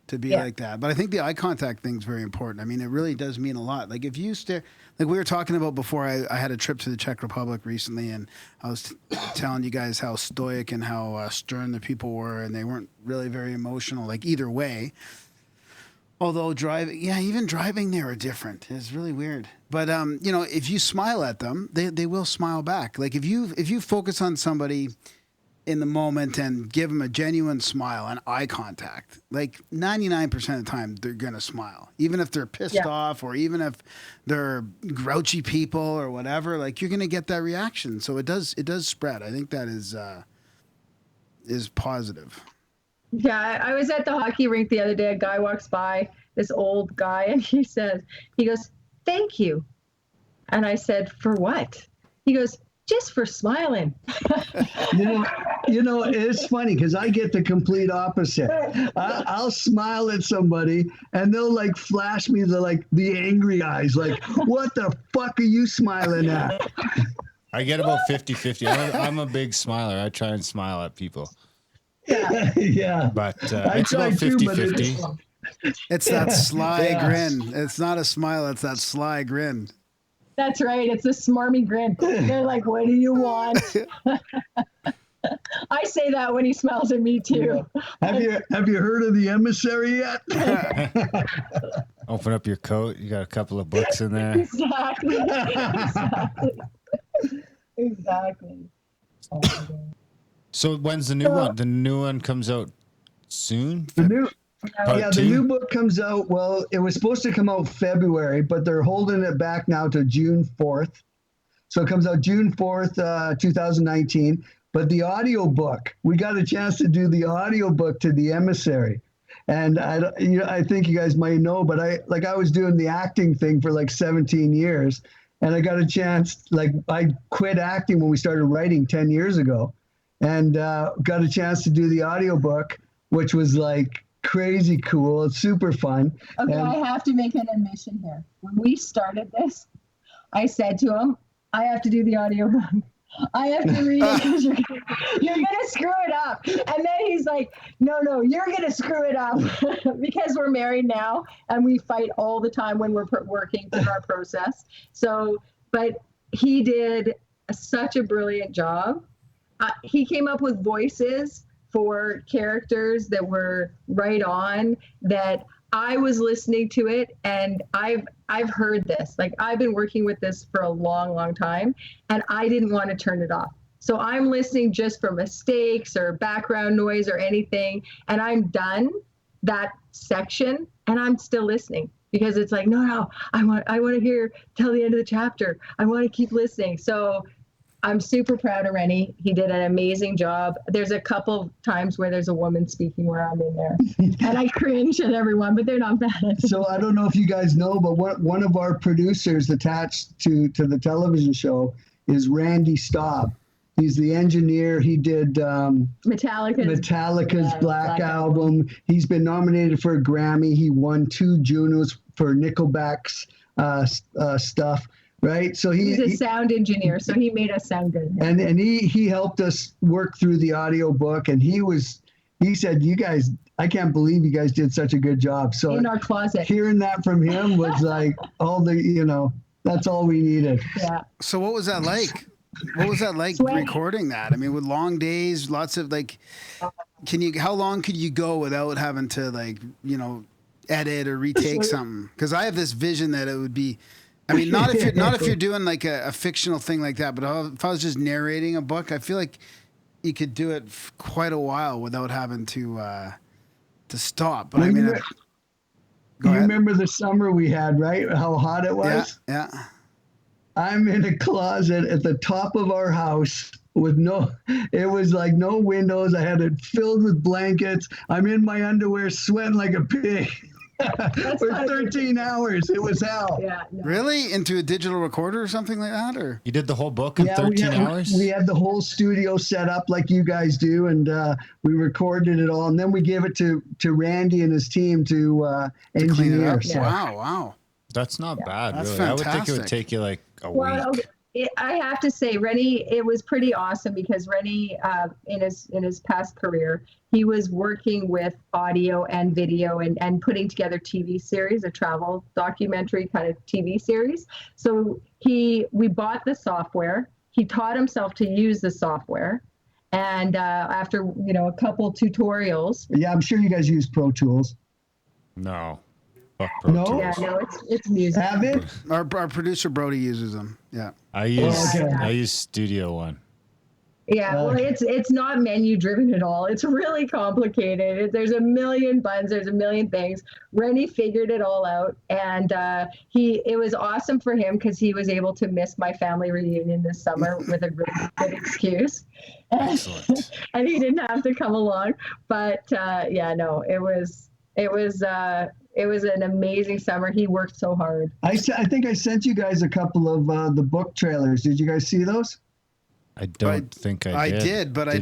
to be like that. But I think the eye contact thing is very important. I mean, it really does mean a lot. Like if you stare, like we were talking about before, I had a trip to the Czech Republic recently, and I was telling you guys how stoic and how stern the people were, and they weren't really very emotional, like either way. Although even driving there are different. It's really weird. But if you smile at them, they will smile back. Like if you focus on somebody in the moment and give them a genuine smile and eye contact, like 99% of the time they're gonna smile, even if they're pissed off or even if they're grouchy people or whatever. Like you're gonna get that reaction. So it does spread. I think that is positive. Yeah, I was at the hockey rink the other day. A guy walks by, this old guy, and he goes, "Thank you." And I said, "For what?" He goes, "Just for smiling." It's funny because I get the complete opposite. I'll smile at somebody and they'll like flash me the angry eyes, like, "What the fuck are you smiling at?" I get about 50-50. I'm a big smiler. I try and smile at people. Yeah. But it's about 50-50. It's that sly grin. It's not a smile. It's that sly grin. That's right. It's a smarmy grin. They're like, "What do you want?" I say that when he smiles at me too. Have you heard of the Emissary yet? Open up your coat. You got a couple of books in there. Exactly. So when's the new one? The new one comes out soon? The new book comes out. Well, it was supposed to come out February, but they're holding it back now to June 4th. So it comes out June 4th, 2019. But the audiobook, we got a chance to do the audiobook to The Emissary. And I think you guys might know, but I was doing the acting thing for like 17 years. And I got a chance, I quit acting when we started writing 10 years ago. and got a chance to do the audiobook, which was like crazy cool. It's super fun. Okay, And I have to make an admission here. When we started this, I said to him, I have to do the audiobook. I have to read it because you're going to screw it up. And then he's like, no, you're going to screw it up because we're married now and we fight all the time when we're working through our process. So, but he did such a brilliant job. He came up with voices for characters that were right on, that I was listening to it, and I've heard this. Like, I've been working with this for a long, long time, and I didn't want to turn it off. So I'm listening just for mistakes or background noise or anything, and I'm done that section, and I'm still listening because it's like, no, I want to hear till the end of the chapter. I want to keep listening. So I'm super proud of Rene. He did an amazing job. There's a couple times where there's a woman speaking where I'm in there, and I cringe at everyone, but they're not bad. so I don't know if you guys know, but one of our producers attached to the television show is Randy Staub. He's the engineer. He did Metallica's Black Album. He's been nominated for a Grammy. He won 2 Junos for Nickelback's stuff. Right, so he's a sound engineer, so he made us sound good. And he helped us work through the audio book, and he said, "You guys, I can't believe you guys did such a good job." So in our closet, hearing that from him was like that's all we needed. Yeah. So what was that like? What was that like recording that? I mean, with long days, lots of like, how long could you go without having to edit or retake something? Because I have this vision that it would be. I mean, not if you're doing like a fictional thing like that, but if I was just narrating a book, I feel like you could do it quite a while without having to stop. But you remember the summer we had, right? How hot it was? Yeah. I'm in a closet at the top of our house with it was like no windows. I had it filled with blankets. I'm in my underwear sweating like a pig. For 13 hours. It was hell. Yeah, no. Really? Into a digital recorder or something like that? Or you did the whole book in 13 hours? We had the whole studio set up like you guys do, and we recorded it all, and then we gave it to Randy and his team to engineer. Clean it up. So. Wow. That's not bad, That's really. fantastic. I would think it would take you like a week. I have to say, Rene, it was pretty awesome because Rene, in his past career, he was working with audio and video and putting together TV series, a travel documentary kind of TV series. So we bought the software. He taught himself to use the software. And after, a couple tutorials. Yeah, I'm sure you guys use Pro Tools. No. Fuck Pro No? Tools. Yeah, no, it's music. Have it? Our producer Brody uses them. Yeah. I use Studio One. Yeah, well, it's not menu driven at all. It's really complicated. There's a million buttons. There's a million things. Rene figured it all out, and it was awesome for him because he was able to miss my family reunion this summer with a really good excuse. Excellent. And he didn't have to come along. But it was an amazing summer. He worked so hard. I think I sent you guys a couple of the book trailers. Did you guys see those? I don't think I did. I did, but I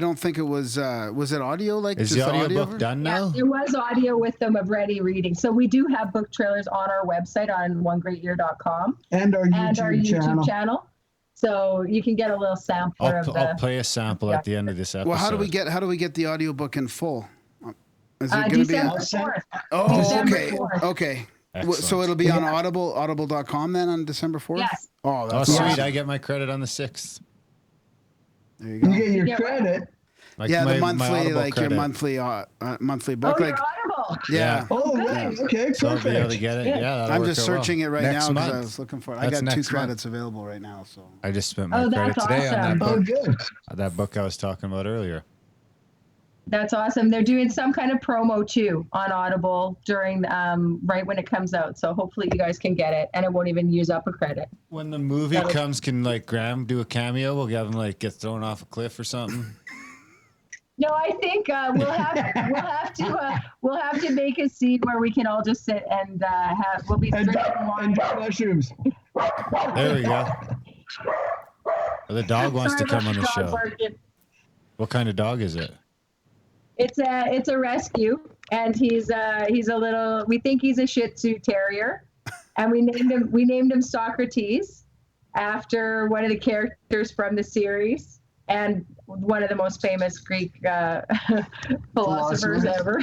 don't think it was. Was it audio? Like, is the audiobook done now? Yeah, there was audio with them of Rene reading. So we do have book trailers on our website on onegreatyear.com and our YouTube channel. So you can get a little sampler I'll play a sample at the end of this episode. Well, how do we get the audiobook in full? Is it going to be December 4th. Oh, December okay. 4th. Okay. Excellent. So it'll be on audible.com then on December 4th? Yes. Oh, that's sweet. awesome. I get my credit on the 6th. There you go. You get your credit. Like the monthly, like your monthly book. Oh, you're Audible. Yeah. Oh, nice. Okay, So I'll be able to perfect. get it. Yeah, that'll I'm work just out well. searching it right Next now because I month. was looking for it. That's I got 2 next month. credits available right now. So I just spent my credit that's today on that awesome. book. Oh, good. That book I was talking about earlier. That's awesome. They're doing some kind of promo too on Audible during right when it comes out. So hopefully you guys can get it and it won't even use up a credit. When the movie comes, can like Graham do a cameo? We'll have him like get thrown off a cliff or something. No, I think we'll have to make a scene where we can all just sit and we'll be drinking wine. And mushrooms. There we go. Well, the dog wants to come on the show. What kind of dog is it? It's a rescue, and he's a little. We think he's a Shih Tzu Terrier, and we named him Socrates, after one of the characters from the series and one of the most famous Greek philosophers ever.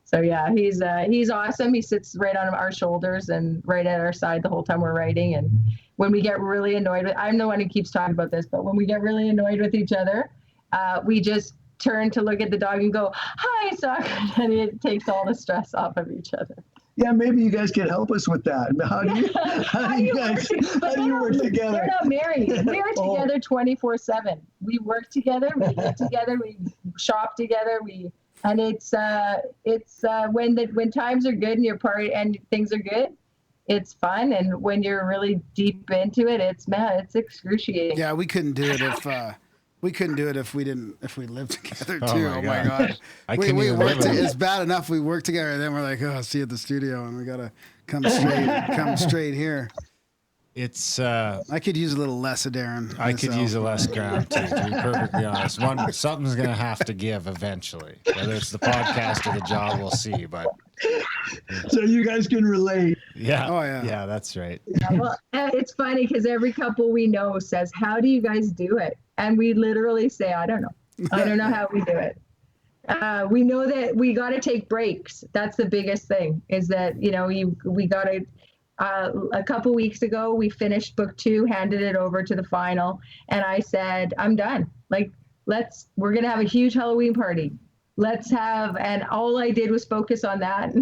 So yeah, he's awesome. He sits right on our shoulders and right at our side the whole time we're writing. And when we get really annoyed I'm the one who keeps talking about this, but when we get really annoyed with each other, we just turn to look at the dog and go, "Hi, Socrates," and it takes all the stress off of each other. Yeah, maybe you guys can help us with that. How do you work together? They're not married. We are together 24/7. We work together. We eat together. We shop together. And it's when times are good and you're party and things are good, it's fun. And when you're really deep into it, it's excruciating. Yeah, we couldn't do it if we lived together too. Oh my God. It's bad enough we work together, and then we're like, oh, see you at the studio, and we gotta come straight here. It's I could use a little less of Darren. I could use a less ground too, to be perfectly honest. Something's gonna have to give eventually. Whether it's the podcast or the job, we'll see. But so you guys can relate. Yeah. Oh yeah. Yeah, that's right. Yeah, well, it's funny because every couple we know says, "How do you guys do it?" And we literally say, "I don't know. I don't know how we do it." We know that we got to take breaks. That's the biggest thing. Is that we got to. A couple weeks ago, we finished book 2, handed it over to the final, and I said, "I'm done. Like, we're gonna have a huge Halloween party. And all I did was focus on that.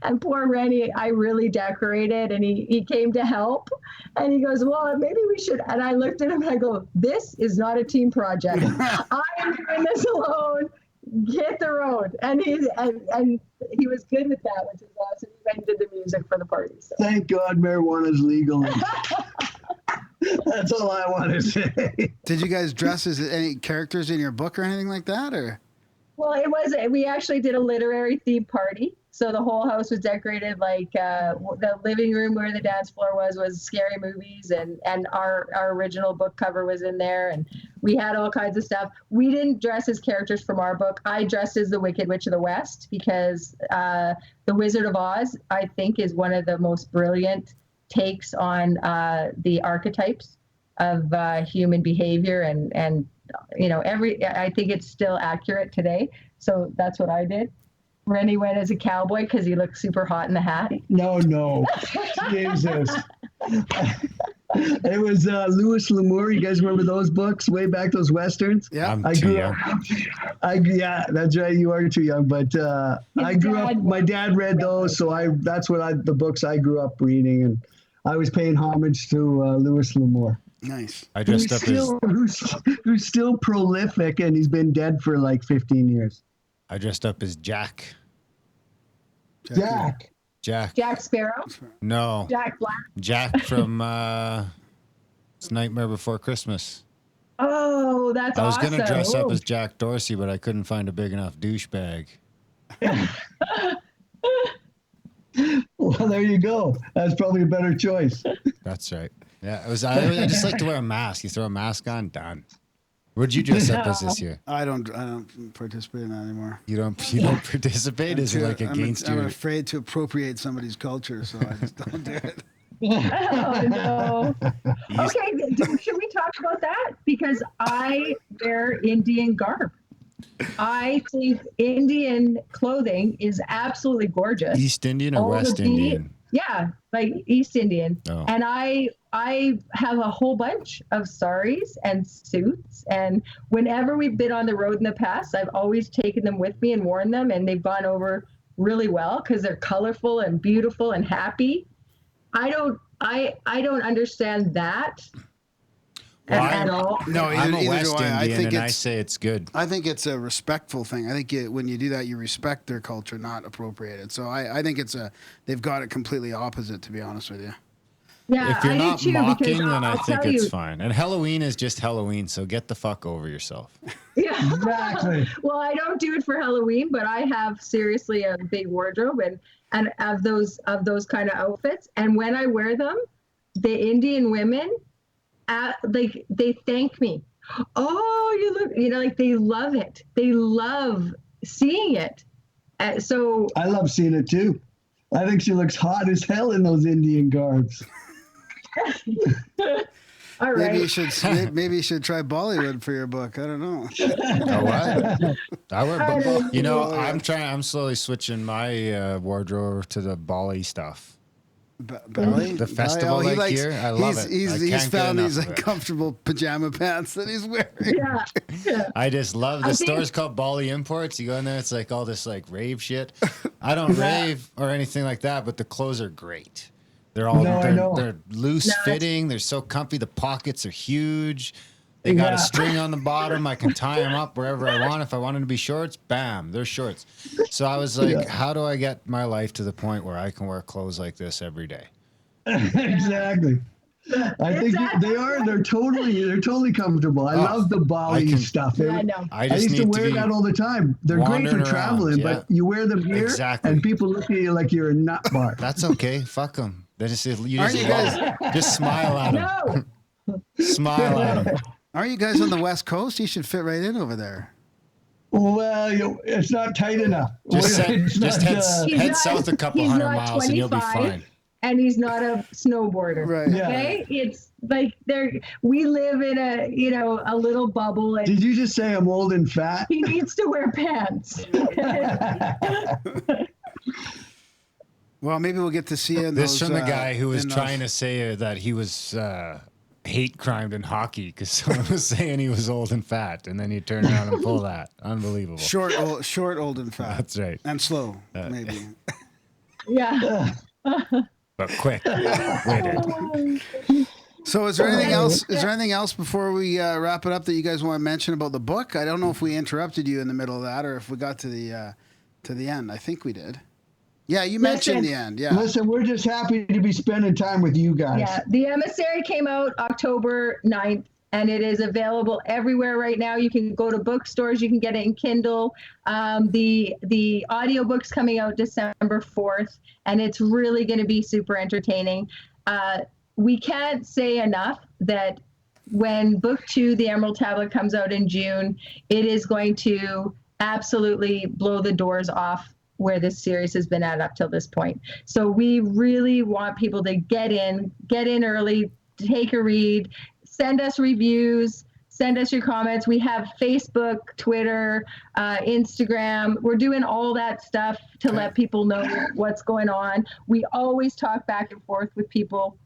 And poor Rene, I really decorated, and he came to help, and he goes, "Well, maybe we should." And I looked at him and I go, "This is not a team project. I am doing this alone. Hit the road." And he was good with that, which is awesome. He went and did the music for the party. So. Thank God marijuana is legal. That's all I want to say. Did you guys dress as any characters in your book or anything like that, or? Well, we actually did a literary theme party. So the whole house was decorated like the living room where the dance floor was scary movies, and our original book cover was in there, and we had all kinds of stuff. We didn't dress as characters from our book. I dressed as the Wicked Witch of the West because The Wizard of Oz, I think, is one of the most brilliant takes on the archetypes of human behavior, and I think it's still accurate today. So that's what I did. Rene went as a cowboy because he looked super hot in the hat. No. Jesus. It was Louis L'Amour. You guys remember those books way back, those Westerns? Yeah. I'm too young. Yeah, that's right. You are too young. But I grew up, my dad read those. So that's the books I grew up reading. And I was paying homage to Louis L'Amour. Nice. I dressed up who's still prolific, and he's been dead for like 15 years. I dressed up as Jack. Jack. Jack Sparrow? No. Jack Black? Jack from It's Nightmare Before Christmas. Oh, that's awesome. I was going to dress up as Jack Dorsey, but I couldn't find a big enough douchebag. Well, there you go. That's probably a better choice. That's right. Yeah, I just like to wear a mask. You throw a mask on, done. What'd you dress up as this year? I don't participate in that anymore. You don't participate? Is it like against you? I'm afraid to appropriate somebody's culture, so I just don't do it. Oh, no. Okay, should we talk about that? Because I wear Indian garb. I think Indian clothing is absolutely gorgeous. East Indian or West Indian? Yeah, like East Indian. Oh. And I have a whole bunch of saris and suits. And whenever we've been on the road in the past, I've always taken them with me and worn them. And they've gone over really well because they're colorful and beautiful and happy. I don't understand that at all. No, I'm a West do I. Indian, and I say it's good. I think it's a respectful thing. I think when you do that, you respect their culture, not appropriate it. So I think they've got it completely opposite, to be honest with you. Yeah, if you're not mocking, then I think it's you. fine. And Halloween is just Halloween, so get the fuck over yourself. Yeah, exactly. Well, I don't do it for Halloween, but I have seriously a big wardrobe and of those kind of outfits. And when I wear them, the Indian women, they thank me oh, like they love it. They love seeing it. So I love seeing it too. I think she looks hot as hell in those Indian garbs. all right. Maybe you should try Bollywood for your book. I don't know. Oh, what? I'm slowly switching my wardrobe to the Bali stuff. Bali? The festival here, I love it. He's found these comfortable pajama pants that he's wearing. Yeah. I just love the store's called Bali Imports. You go in there, it's like all this like rave shit. I don't rave or anything like that, but the clothes are great. They're all they're loose fitting. They're so comfy. The pockets are huge. They got a string on the bottom. I can tie them up wherever I want. If I want them to be shorts, bam, they're shorts. So I was like, how do I get my life to the point where I can wear clothes like this every day? Exactly. I think they are. They're totally comfortable. I love the Bali stuff. I know. I used to wear that all the time. They're great for traveling, but you wear them here, and people look at you like you're a nut bar. That's okay. Fuck them. They just just smile at them. No. Smile at them. Aren't you guys on the West Coast? You should fit right in over there. Well, it's not tight enough. Just head south a couple hundred miles and you'll be fine. And he's not a snowboarder. Right. Okay? Yeah. It's like we live in a little bubble. And did you just say I'm old and fat? He needs to wear pants. Well, maybe we'll get to see you in this from the guy who was trying to say that he was hate crimed in hockey because someone was saying he was old and fat, and then you turn around and pull that. Unbelievable. Short, old, and fat. That's right. And slow, maybe. Yeah. But quick. So is there anything else? Is there anything else before we wrap it up that you guys want to mention about the book? I don't know if we interrupted you in the middle of that or if we got to the end. I think we did. Yeah, you mentioned the end. Yeah. Listen, we're just happy to be spending time with you guys. Yeah, The Emissary came out October 9th, and it is available everywhere right now. You can go to bookstores. You can get it in Kindle. The audiobook's coming out December 4th, and it's really going to be super entertaining. We can't say enough that when Book 2, The Emerald Tablet, comes out in June, it is going to absolutely blow the doors off where this series has been at up till this point. So we really want people to get in early, take a read, send us reviews, send us your comments. We have Facebook, Twitter, Instagram. We're doing all that stuff to let people know what's going on. We always talk back and forth with people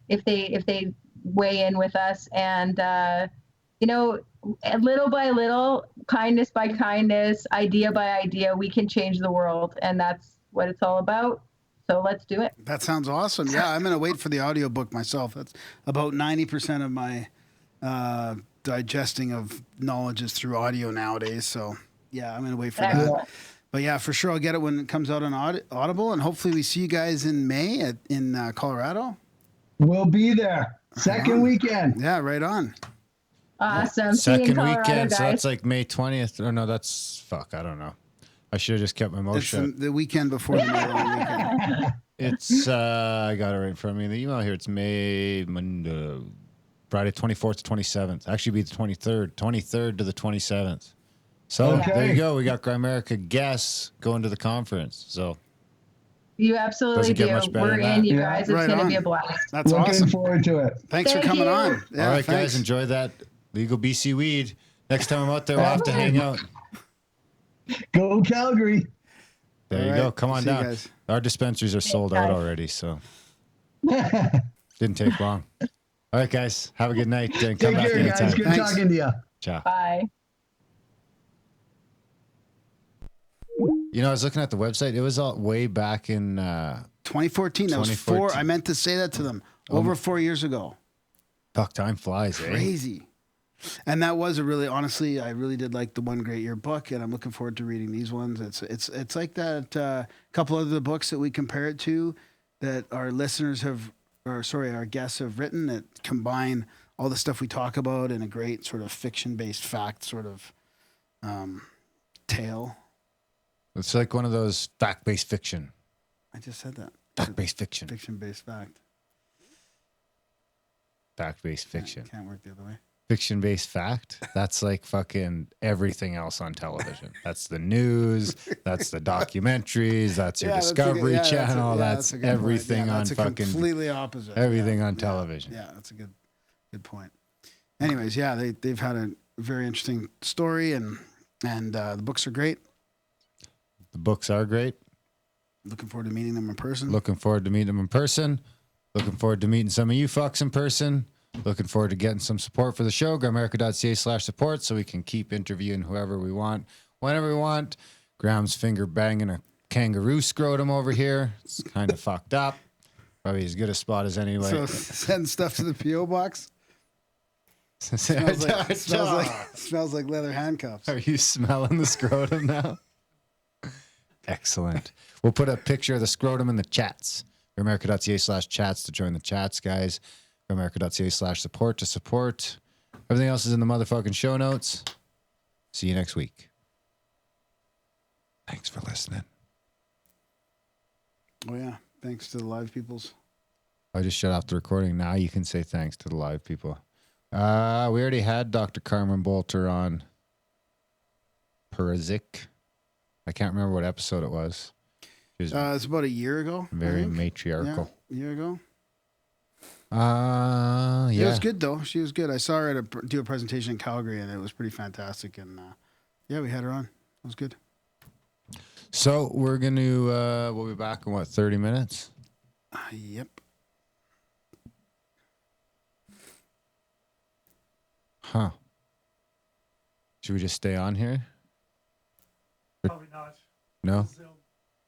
if they weigh in with us. And, little by little, kindness by kindness, idea by idea, we can change the world. And that's what it's all about. So let's do it. That sounds awesome. Yeah, I'm going to wait for the audiobook myself. That's about 90% of my digesting of knowledge is through audio nowadays. So, yeah, I'm going to wait for that. But, yeah, for sure I'll get it when it comes out on Audible. And hopefully we see you guys in May in Colorado. We'll be there. Second weekend. Yeah, right on. Awesome. Second weekend, guys. So that's like May 20th. Or no, I don't know. I should have just kept my mouth shut. The weekend before the May long weekend. It's, I got it right in front of me in the email here. It's Friday 24th to 27th. Actually be the 23rd to the 27th. So there you go. We got Grimerica guests going to the conference. So you absolutely do. We're in, you guys. It's going to be a blast. That's Looking awesome. Forward to it. Thanks for coming on. Yeah, all right, guys. Enjoy that legal BC weed. Next time I'm out there, we'll have to hang out. Go Calgary. There you go. Come on down. Our dispensaries are sold out already, so didn't take long. All right, guys. Have a good night. And come back anytime. Guys. Good talking to you. Ciao. Bye. I was looking at the website. It was all way back in 2014. That was 4. I meant to say that to them. Over 4 years ago. Fuck, time flies, Crazy. And that was honestly, I really did like the One Great Year book, and I'm looking forward to reading these ones. It's like that couple of the books that we compare it to that our listeners our guests have written that combine all the stuff we talk about in a great sort of fiction-based fact sort of tale. It's like one of those fact-based fiction. I just said that. Fact-based fiction. Fiction-based fact. Fact-based fiction. Can't work the other way. fiction-based fact, that's like fucking everything else on television. That's the news. That's the documentaries. That's your Discovery Channel. That's everything on fucking completely opposite. everything on television. Yeah, that's a good point. Anyways, they've had a very interesting story, and the books are great. The books are great. Looking forward to meeting them in person. Looking forward to meeting them in person. Looking forward to meeting some of you fucks in person. Looking forward to getting some support for the show. Grimerica.ca/support so we can keep interviewing whoever we want, whenever we want. Graham's finger banging a kangaroo scrotum over here. It's kind of fucked up. Probably as good a spot as anyway. So send stuff to the P.O. box. Smells like leather handcuffs. Are you smelling the scrotum now? Excellent. We'll put a picture of the scrotum in the chats. Grimerica.ca/chats to join the chats, guys. Grimerica.ca/support to support. Everything else is in the motherfucking show notes. See you next week. Thanks for listening. Oh, yeah. Thanks to the live peoples. I just shut off the recording. Now you can say thanks to the live people. We already had Dr. Carmen Bolter on Perizic. I can't remember what episode it was. It's about a year ago. Very matriarchal. Yeah, a year ago. Yeah. It was good, though. She was good. I saw her do a presentation in Calgary, and it was pretty fantastic. And, we had her on. It was good. So we're going to, we'll be back in, 30 minutes? Yep. Huh. Should we just stay on here? Probably not. No? Zoom.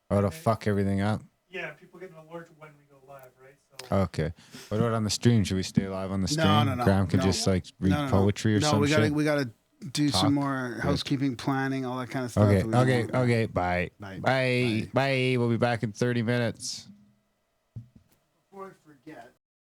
Oh, to fuck everything up? Yeah, people get an alert when we go live, right? So. Okay. What about on the stream? Should we stay live on the stream? No. Graham can just read poetry or something. No, we gotta do some more housekeeping, planning, all that kind of stuff. Okay. Bye. We'll be back in 30 minutes.